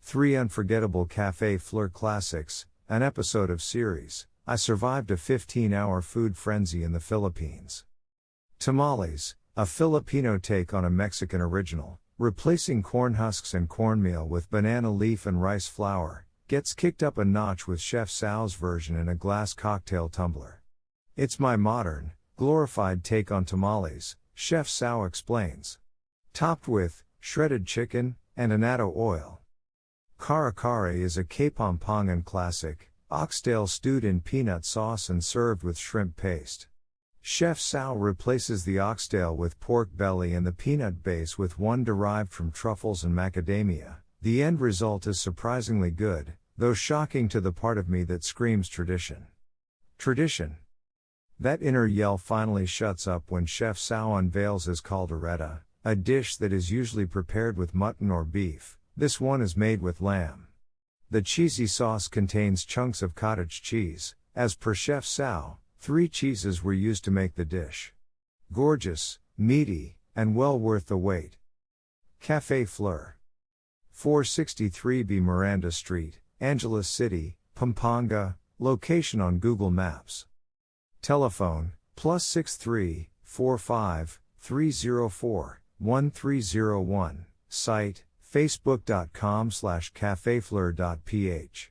3 Unforgettable Cafe Fleur Classics, an episode of series. I survived a 15-hour food frenzy in the Philippines. Tamales, a Filipino take on a Mexican original, replacing cornhusks and cornmeal with banana leaf and rice flour, gets kicked up a notch with Chef Sau's version in a glass cocktail tumbler. It's my modern, glorified take on tamales, Chef Sau explains. Topped with shredded chicken and annatto oil. Kare-kare is a Kapampangan classic, oxtail stewed in peanut sauce and served with shrimp paste. Chef Sau replaces the oxtail with pork belly and the peanut base with one derived from truffles and macadamia. The end result is surprisingly good, though shocking to the part of me that screams tradition. Tradition. That inner yell finally shuts up when Chef Sau unveils his kaldereta, a dish that is usually prepared with mutton or beef. This one is made with lamb. The cheesy sauce contains chunks of cottage cheese. As per Chef Sau, 3 cheeses were used to make the dish. Gorgeous, meaty, and well worth the wait. Café Fleur. 463B Miranda Street, Angeles City, Pampanga, location on Google Maps. Telephone, +63 45 304 1301, site, facebook.com/cafefleur.ph